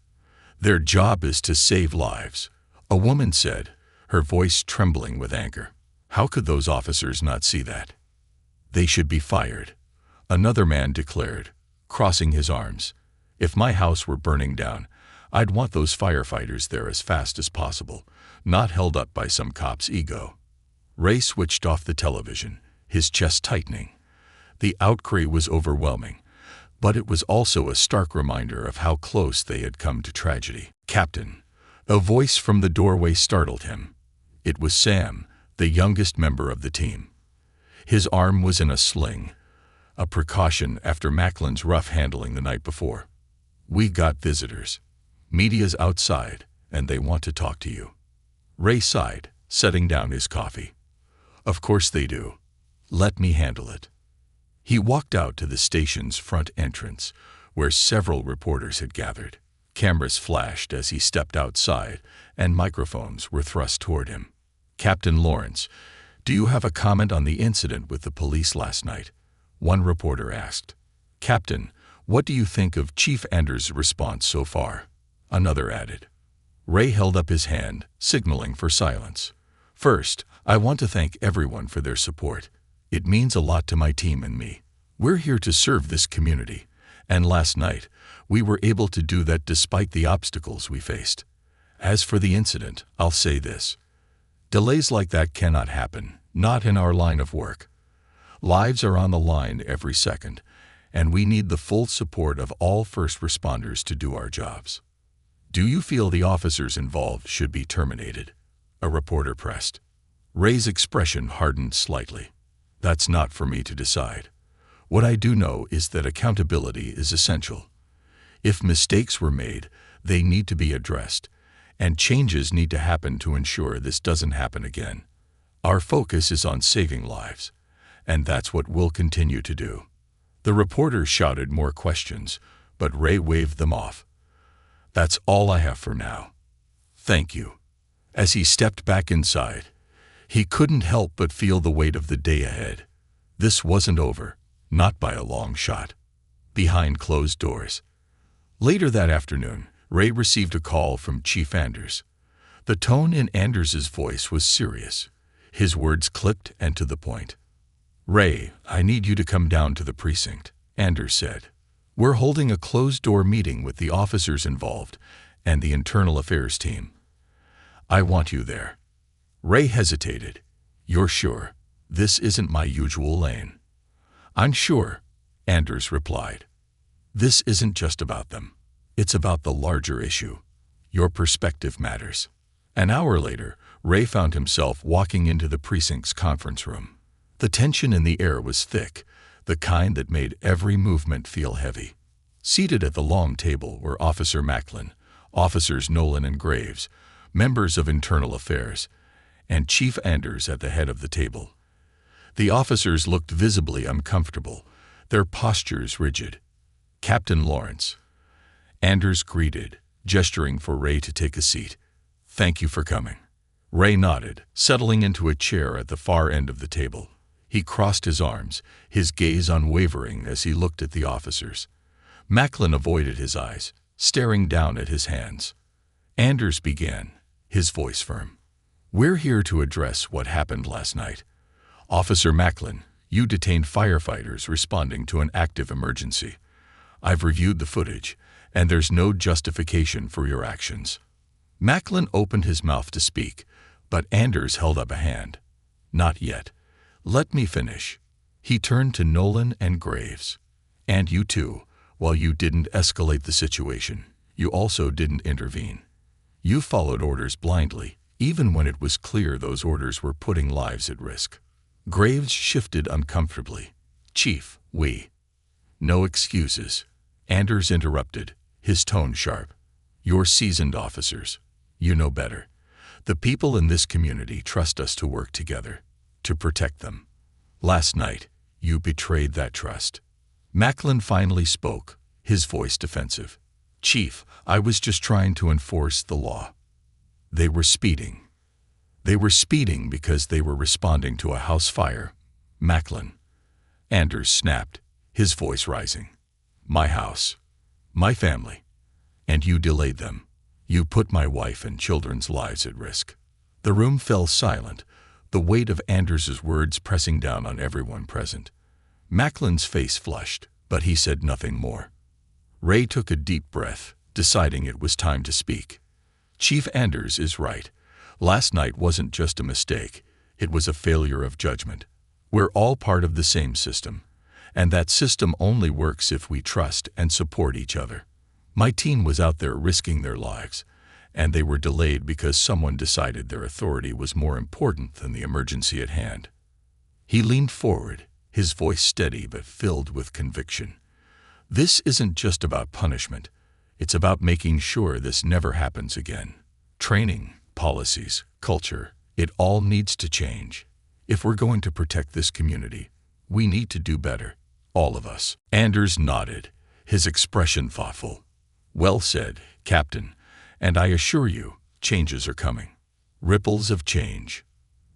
Their job is to save lives, a woman said, her voice trembling with anger. How could those officers not see that? They should be fired, another man declared, crossing his arms. If my house were burning down, I'd want those firefighters there as fast as possible, not held up by some cop's ego. Ray switched off the television, his chest tightening. The outcry was overwhelming, but it was also a stark reminder of how close they had come to tragedy. "Captain," a voice from the doorway startled him. It was Sam, the youngest member of the team. His arm was in a sling, a precaution after Macklin's rough handling the night before. "We got visitors. Media's outside, and they want to talk to you." Ray sighed, setting down his coffee. "Of course they do. Let me handle it." He walked out to the station's front entrance, where several reporters had gathered. Cameras flashed as he stepped outside, and microphones were thrust toward him. "Captain Lawrence, do you have a comment on the incident with the police last night?" one reporter asked. "Captain, what do you think of Chief Anders' response so far?" another added. Ray held up his hand, signaling for silence. "First, I want to thank everyone for their support. It means a lot to my team and me. We're here to serve this community, and last night, we were able to do that despite the obstacles we faced. As for the incident, I'll say this. Delays like that cannot happen, not in our line of work. Lives are on the line every second, and we need the full support of all first responders to do our jobs." "Do you feel the officers involved should be terminated?" a reporter pressed. Ray's expression hardened slightly. "That's not for me to decide. What I do know is that accountability is essential. If mistakes were made, they need to be addressed, and changes need to happen to ensure this doesn't happen again. Our focus is on saving lives, and that's what we'll continue to do." The reporter shouted more questions, but Ray waved them off. "That's all I have for now. Thank you." As he stepped back inside, he couldn't help but feel the weight of the day ahead. This wasn't over, not by a long shot. Behind closed doors. Later that afternoon, Ray received a call from Chief Anders. The tone in Anders' voice was serious, his words clipped and to the point. "Ray, I need you to come down to the precinct," Anders said. "We're holding a closed-door meeting with the officers involved and the internal affairs team. I want you there." Ray hesitated. "You're sure? This isn't my usual lane." "I'm sure," Anders replied. "This isn't just about them. It's about the larger issue. Your perspective matters." An hour later, Ray found himself walking into the precinct's conference room. The tension in the air was thick, the kind that made every movement feel heavy. Seated at the long table were Officer Macklin, Officers Nolan and Graves, members of Internal Affairs, and Chief Anders at the head of the table. The officers looked visibly uncomfortable, their postures rigid. "Captain Lawrence." Anders greeted, gesturing for Ray to take a seat. "Thank you for coming." Ray nodded, settling into a chair at the far end of the table. He crossed his arms, his gaze unwavering as he looked at the officers. Macklin avoided his eyes, staring down at his hands. Anders began, his voice firm. "We're here to address what happened last night. Officer Macklin, you detained firefighters responding to an active emergency. I've reviewed the footage, and there's no justification for your actions." Macklin opened his mouth to speak, but Anders held up a hand. "Not yet. Let me finish." He turned to Nolan and Graves. "And you too, while you didn't escalate the situation, you also didn't intervene. You followed orders blindly, even when it was clear those orders were putting lives at risk." Graves shifted uncomfortably. "Chief, we—" "No excuses," Anders interrupted, his tone sharp. "You're seasoned officers. You know better. The people in this community trust us to work together, to protect them. Last night, you betrayed that trust." Macklin finally spoke, his voice defensive. "Chief, I was just trying to enforce the law. They were speeding. They were speeding because they were responding to a house fire." "Macklin." Anders snapped, his voice rising. "My house. My family. And you delayed them. You put my wife and children's lives at risk." The room fell silent, the weight of Anders's words pressing down on everyone present. Macklin's face flushed, but he said nothing more. Ray took a deep breath, deciding it was time to speak. "Chief Anders is right. Last night wasn't just a mistake, it was a failure of judgment. We're all part of the same system, and that system only works if we trust and support each other. My team was out there risking their lives, and they were delayed because someone decided their authority was more important than the emergency at hand." He leaned forward, his voice steady but filled with conviction. "This isn't just about punishment. It's about making sure this never happens again. Training, policies, culture, it all needs to change. If we're going to protect this community, we need to do better, all of us." Anders nodded, his expression thoughtful. "Well said, Captain, and I assure you, changes are coming. Ripples of change."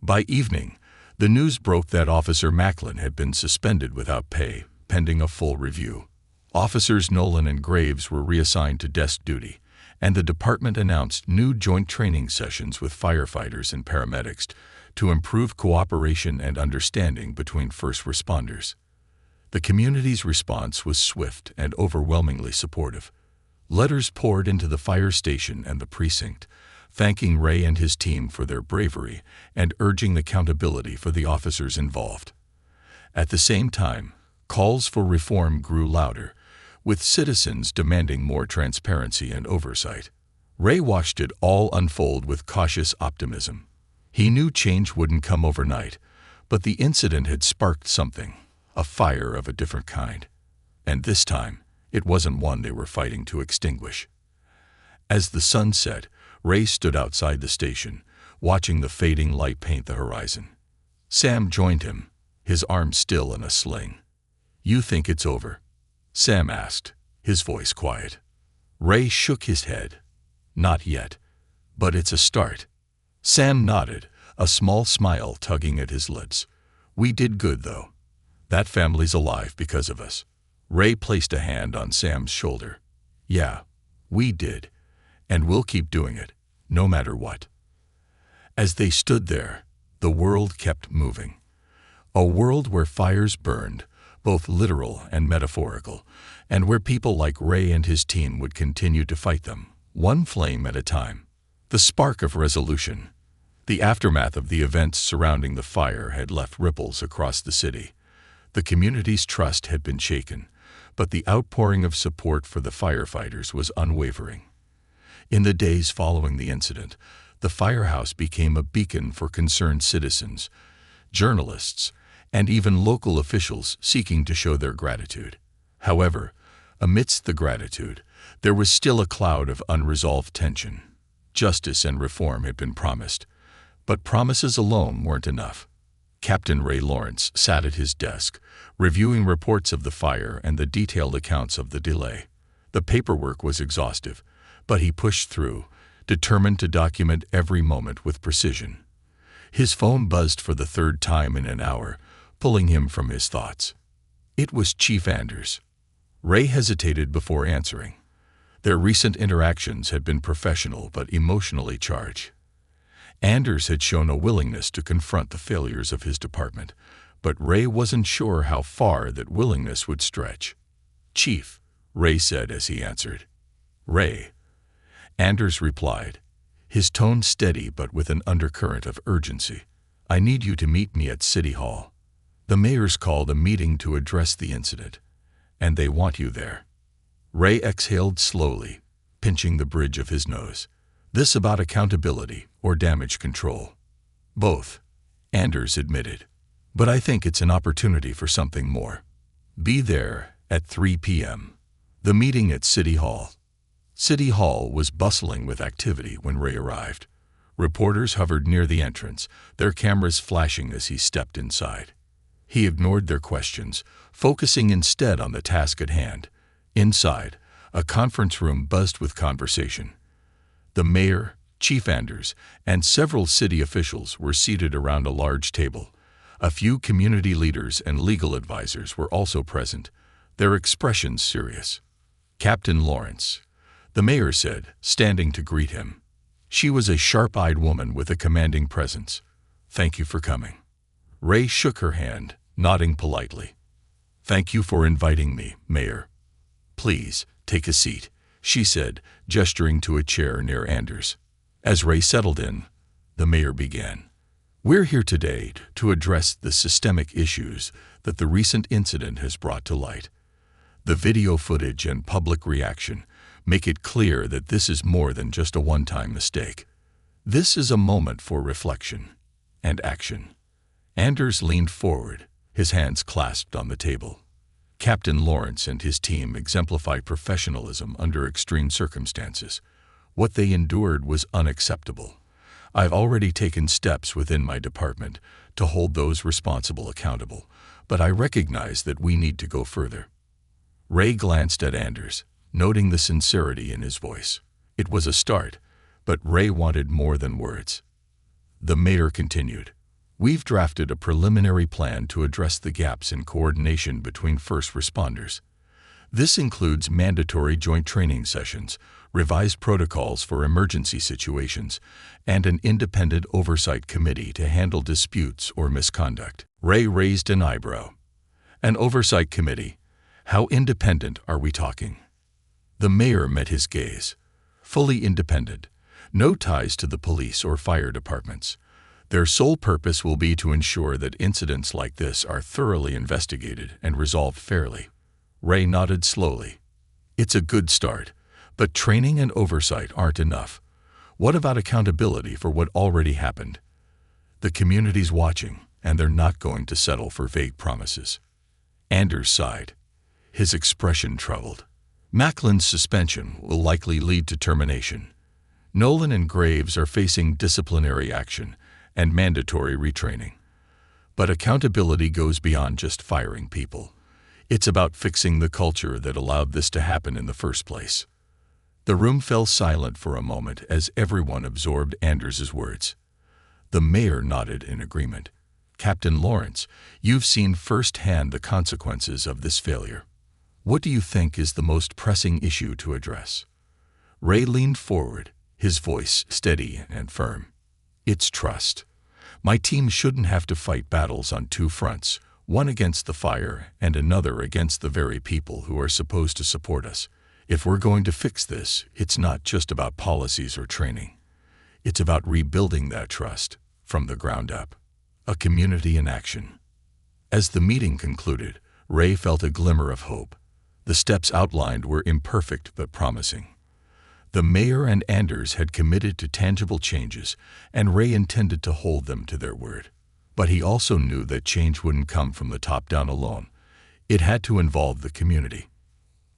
By evening, the news broke that Officer Macklin had been suspended without pay, pending a full review. Officers Nolan and Graves were reassigned to desk duty, and the department announced new joint training sessions with firefighters and paramedics to improve cooperation and understanding between first responders. The community's response was swift and overwhelmingly supportive. Letters poured into the fire station and the precinct, thanking Ray and his team for their bravery and urging accountability for the officers involved. At the same time, calls for reform grew louder, with citizens demanding more transparency and oversight. Ray watched it all unfold with cautious optimism. He knew change wouldn't come overnight, but the incident had sparked something, a fire of a different kind. And this time, it wasn't one they were fighting to extinguish. As the sun set, Ray stood outside the station, watching the fading light paint the horizon. Sam joined him, his arm still in a sling. "You think it's over?" Sam asked, his voice quiet. Ray shook his head. "Not yet, but it's a start." Sam nodded, a small smile tugging at his lips. "We did good, though. That family's alive because of us." Ray placed a hand on Sam's shoulder. "Yeah, we did, and we'll keep doing it, no matter what." As they stood there, the world kept moving. A world where fires burned, both literal and metaphorical, and where people like Ray and his team would continue to fight them, one flame at a time. The spark of resolution. The aftermath of the events surrounding the fire had left ripples across the city. The community's trust had been shaken, but the outpouring of support for the firefighters was unwavering. In the days following the incident, the firehouse became a beacon for concerned citizens, journalists, and even local officials seeking to show their gratitude. However, amidst the gratitude, there was still a cloud of unresolved tension. Justice and reform had been promised, but promises alone weren't enough. Captain Ray Lawrence sat at his desk, reviewing reports of the fire and the detailed accounts of the delay. The paperwork was exhaustive, but he pushed through, determined to document every moment with precision. His phone buzzed for the third time in an hour, pulling him from his thoughts. It was Chief Anders. Ray hesitated before answering. Their recent interactions had been professional but emotionally charged. Anders had shown a willingness to confront the failures of his department, but Ray wasn't sure how far that willingness would stretch. "Chief," Ray said as he answered. "Ray," Anders replied, his tone steady but with an undercurrent of urgency. "I need you to meet me at City Hall. The mayor's called a meeting to address the incident, and they want you there." Ray exhaled slowly, pinching the bridge of his nose. "This about accountability or damage control?" "Both," Anders admitted. "But I think it's an opportunity for something more. Be there at 3 p.m. The meeting at City Hall." City Hall was bustling with activity when Ray arrived. Reporters hovered near the entrance, their cameras flashing as he stepped inside. He ignored their questions, focusing instead on the task at hand. Inside, a conference room buzzed with conversation. The mayor, Chief Anders, and several city officials were seated around a large table. A few community leaders and legal advisors were also present, their expressions serious. "Captain Lawrence," the mayor said, standing to greet him. She was a sharp-eyed woman with a commanding presence. "Thank you for coming." Ray shook her hand, nodding politely. "Thank you for inviting me, Mayor." "Please, take a seat," she said, gesturing to a chair near Anders. As Ray settled in, the mayor began. "We're here today to address the systemic issues that the recent incident has brought to light. The video footage and public reaction make it clear that this is more than just a one-time mistake. This is a moment for reflection and action." Anders leaned forward, his hands clasped on the table. Captain Lawrence and his team exemplify professionalism under extreme circumstances. What they endured was unacceptable. I've already taken steps within my department to hold those responsible accountable, but I recognize that we need to go further. Ray glanced at Anders, noting the sincerity in his voice. It was a start, but Ray wanted more than words. The mayor continued. "We've drafted a preliminary plan to address the gaps in coordination between first responders. This includes mandatory joint training sessions, revised protocols for emergency situations, and an independent oversight committee to handle disputes or misconduct." Ray raised an eyebrow. "An oversight committee? How independent are we talking?" The mayor met his gaze. "Fully independent. No ties to the police or fire departments. Their sole purpose will be to ensure that incidents like this are thoroughly investigated and resolved fairly." Ray nodded slowly. "It's a good start, but training and oversight aren't enough. What about accountability for what already happened? The community's watching, and they're not going to settle for vague promises." Anders sighed, his expression troubled. "Macklin's suspension will likely lead to termination. Nolan and Graves are facing disciplinary action and mandatory retraining. But accountability goes beyond just firing people. It's about fixing the culture that allowed this to happen in the first place." The room fell silent for a moment as everyone absorbed Anders's words. The mayor nodded in agreement. "Captain Lawrence, you've seen firsthand the consequences of this failure. What do you think is the most pressing issue to address?" Ray leaned forward, his voice steady and firm. "It's trust. My team shouldn't have to fight battles on two fronts, one against the fire and another against the very people who are supposed to support us. If we're going to fix this, it's not just about policies or training. It's about rebuilding that trust from the ground up. A community in action." As the meeting concluded, Ray felt a glimmer of hope. The steps outlined were imperfect but promising. The mayor and Anders had committed to tangible changes, and Ray intended to hold them to their word. But he also knew that change wouldn't come from the top down alone. It had to involve the community.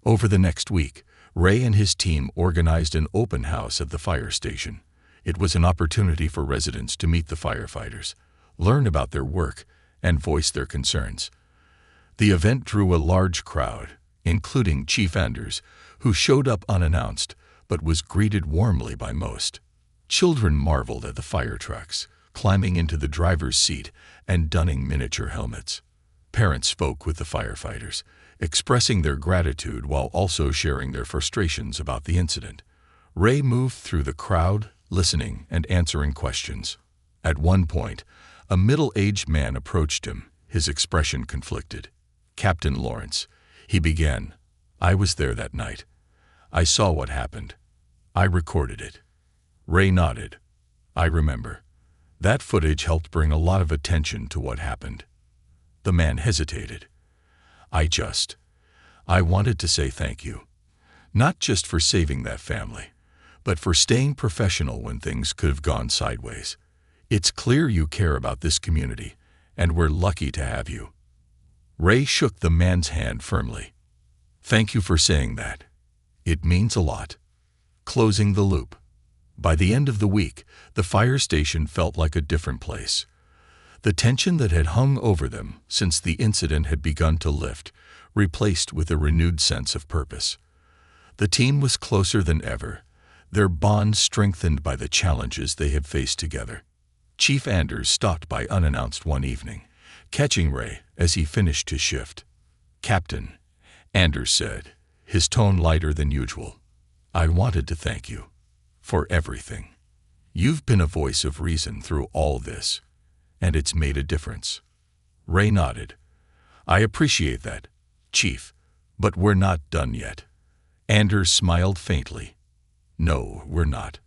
Over the next week, Ray and his team organized an open house at the fire station. It was an opportunity for residents to meet the firefighters, learn about their work, and voice their concerns. The event drew a large crowd, including Chief Anders, who showed up unannounced but was greeted warmly by most. Children marveled at the fire trucks, climbing into the driver's seat and donning miniature helmets. Parents spoke with the firefighters, expressing their gratitude while also sharing their frustrations about the incident. Ray moved through the crowd, listening and answering questions. At one point, a middle-aged man approached him, his expression conflicted. "Captain Lawrence," he began, "I was there that night. I saw what happened. I recorded it." Ray nodded. "I remember. That footage helped bring a lot of attention to what happened." The man hesitated. I wanted to say thank you. Not just for saving that family, but for staying professional when things could have gone sideways. It's clear you care about this community, and we're lucky to have you." Ray shook the man's hand firmly. "Thank you for saying that. It means a lot." Closing the loop. By the end of the week, the fire station felt like a different place. The tension that had hung over them since the incident had begun to lift, replaced with a renewed sense of purpose. The team was closer than ever, their bond strengthened by the challenges they had faced together. Chief Anders stopped by unannounced one evening, catching Ray as he finished his shift. "Captain," Anders said, his tone lighter than usual, "I wanted to thank you for everything. You've been a voice of reason through all this, and it's made a difference." Ray nodded. "I appreciate that, Chief, but we're not done yet." Anders smiled faintly. "No, we're not,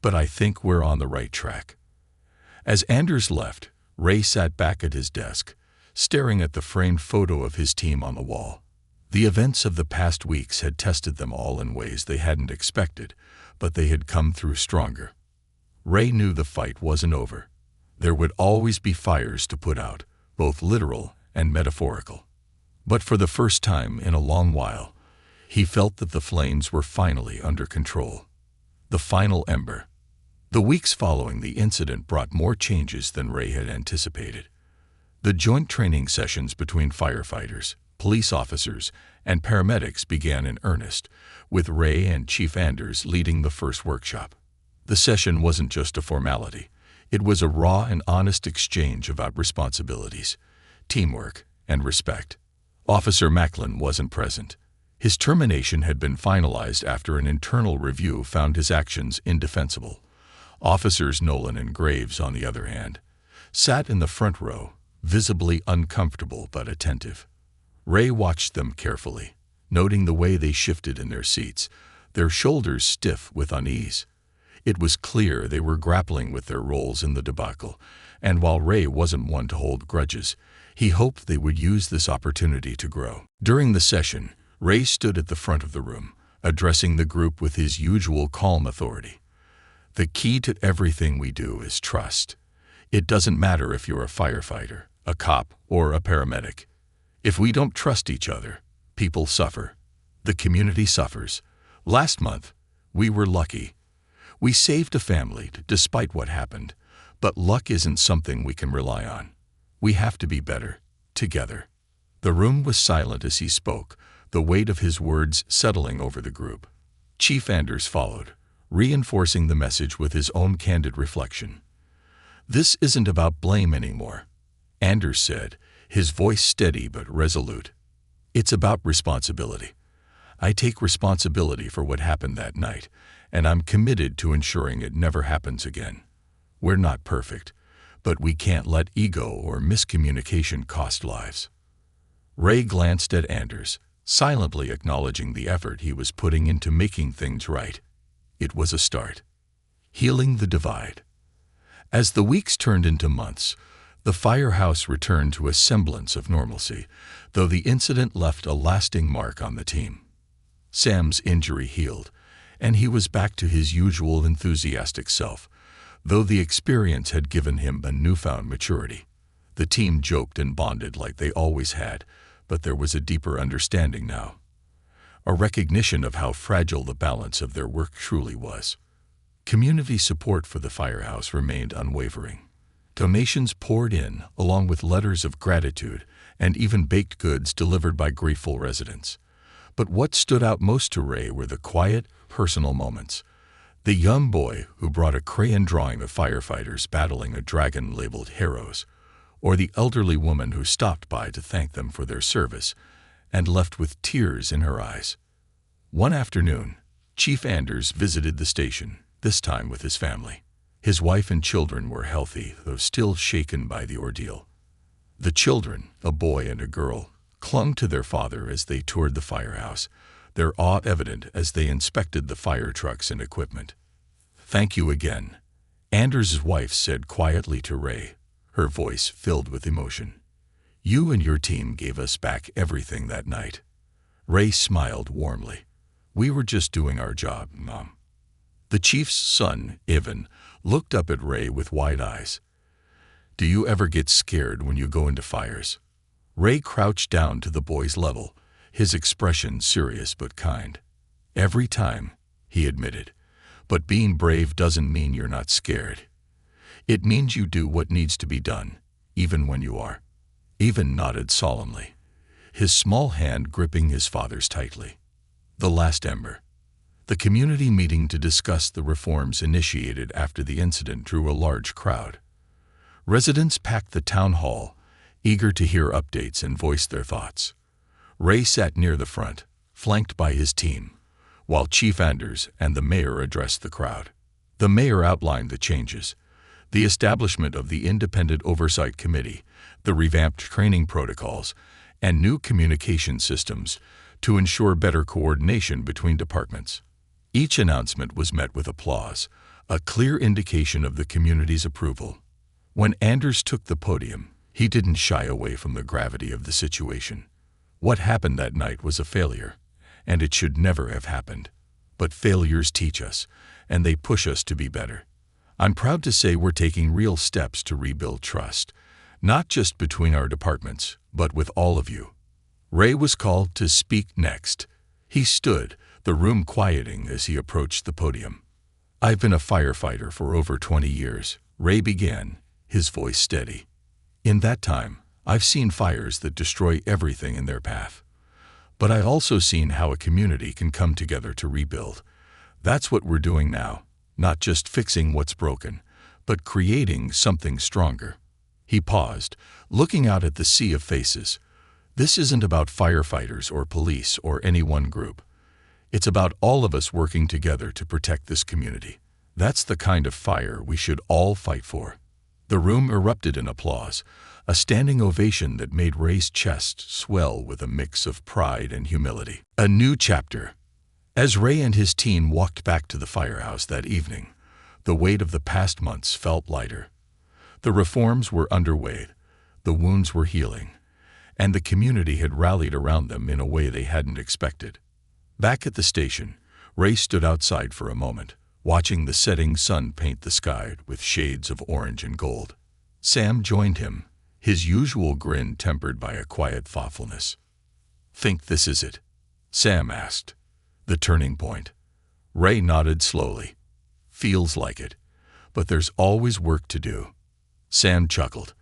but I think we're on the right track." As Anders left, Ray sat back at his desk, staring at the framed photo of his team on the wall. The events of the past weeks had tested them all in ways they hadn't expected, but they had come through stronger. Ray knew the fight wasn't over. There would always be fires to put out, both literal and metaphorical. But for the first time in a long while, he felt that the flames were finally under control. The final ember. The weeks following the incident brought more changes than Ray had anticipated. The joint training sessions between firefighters, police officers, and paramedics began in earnest, with Ray and Chief Anders leading the first workshop. The session wasn't just a formality. It was a raw and honest exchange about responsibilities, teamwork, and respect. Officer Macklin wasn't present. His termination had been finalized after an internal review found his actions indefensible. Officers Nolan and Graves, on the other hand, sat in the front row, visibly uncomfortable but attentive. Ray watched them carefully, noting the way they shifted in their seats, their shoulders stiff with unease. It was clear they were grappling with their roles in the debacle, and while Ray wasn't one to hold grudges, he hoped they would use this opportunity to grow. During the session, Ray stood at the front of the room, addressing the group with his usual calm authority. "The key to everything we do is trust. It doesn't matter if you're a firefighter, a cop, or a paramedic. If we don't trust each other, people suffer. The community suffers. Last month, we were lucky. We saved a family despite what happened, but luck isn't something we can rely on. We have to be better, together." The room was silent as he spoke, the weight of his words settling over the group. Chief Anders followed, reinforcing the message with his own candid reflection. "This isn't about blame anymore," Anders said, his voice steady but resolute. "It's about responsibility. I take responsibility for what happened that night, and I'm committed to ensuring it never happens again. We're not perfect, but we can't let ego or miscommunication cost lives." Ray glanced at Anders, silently acknowledging the effort he was putting into making things right. It was a start. Healing the divide. As the weeks turned into months, the firehouse returned to a semblance of normalcy, though the incident left a lasting mark on the team. Sam's injury healed, and he was back to his usual enthusiastic self, though the experience had given him a newfound maturity. The team joked and bonded like they always had, but there was a deeper understanding now. A recognition of how fragile the balance of their work truly was. Community support for the firehouse remained unwavering. Donations poured in, along with letters of gratitude and even baked goods delivered by grateful residents. But what stood out most to Ray were the quiet, personal moments. The young boy who brought a crayon drawing of firefighters battling a dragon labeled Heroes, or the elderly woman who stopped by to thank them for their service and left with tears in her eyes. One afternoon, Chief Anders visited the station, this time with his family. His wife and children were healthy, though still shaken by the ordeal. The children, a boy and a girl, clung to their father as they toured the firehouse, their awe evident as they inspected the fire trucks and equipment. "Thank you again," Anders' wife said quietly to Ray, her voice filled with emotion. "You and your team gave us back everything that night." Ray smiled warmly. "We were just doing our job, Mom." The chief's son, Ivan, looked up at Ray with wide eyes. "Do you ever get scared when you go into fires?" Ray crouched down to the boy's level, his expression serious but kind. "Every time," he admitted. "But being brave doesn't mean you're not scared. It means you do what needs to be done, even when you are." Ivan nodded solemnly, his small hand gripping his father's tightly. The last ember. The community meeting to discuss the reforms initiated after the incident drew a large crowd. Residents packed the town hall, eager to hear updates and voice their thoughts. Ray sat near the front, flanked by his team, while Chief Anders and the mayor addressed the crowd. The mayor outlined the changes: the establishment of the Independent Oversight Committee, the revamped training protocols, and new communication systems to ensure better coordination between departments. Each announcement was met with applause, a clear indication of the community's approval. When Anders took the podium, he didn't shy away from the gravity of the situation. What happened that night was a failure, and it should never have happened. But failures teach us, and they push us to be better. I'm proud to say we're taking real steps to rebuild trust, not just between our departments, but with all of you. Ray was called to speak next. He stood, the room quieting as he approached the podium. "I've been a firefighter for over 20 years, Ray began, his voice steady. "In that time, I've seen fires that destroy everything in their path. But I've also seen how a community can come together to rebuild. That's what we're doing now, not just fixing what's broken, but creating something stronger." He paused, looking out at the sea of faces. "This isn't about firefighters or police or any one group. It's about all of us working together to protect this community. That's the kind of fire we should all fight for." The room erupted in applause, a standing ovation that made Ray's chest swell with a mix of pride and humility. A new chapter. As Ray and his team walked back to the firehouse that evening, the weight of the past months felt lighter. The reforms were underway, the wounds were healing, and the community had rallied around them in a way they hadn't expected. Back at the station, Ray stood outside for a moment, watching the setting sun paint the sky with shades of orange and gold. Sam joined him, his usual grin tempered by a quiet thoughtfulness. "Think this is it?" Sam asked. "The turning point?" Ray nodded slowly. "Feels like it, but there's always work to do." Sam chuckled.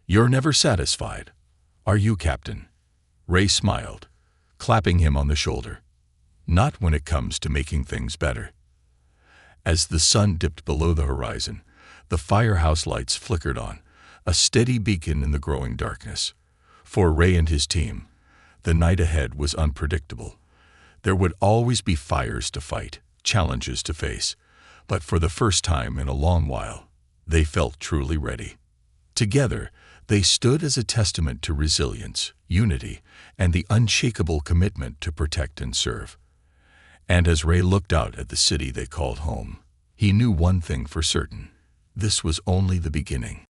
"You're never satisfied, are you, Captain?" Ray smiled, clapping him on the shoulder. "Not when it comes to making things better." As the sun dipped below the horizon, the firehouse lights flickered on, a steady beacon in the growing darkness. For Ray and his team, the night ahead was unpredictable. There would always be fires to fight, challenges to face, but for the first time in a long while, they felt truly ready. Together, they stood as a testament to resilience, unity, and the unshakable commitment to protect and serve. And as Ray looked out at the city they called home, he knew one thing for certain: this was only the beginning.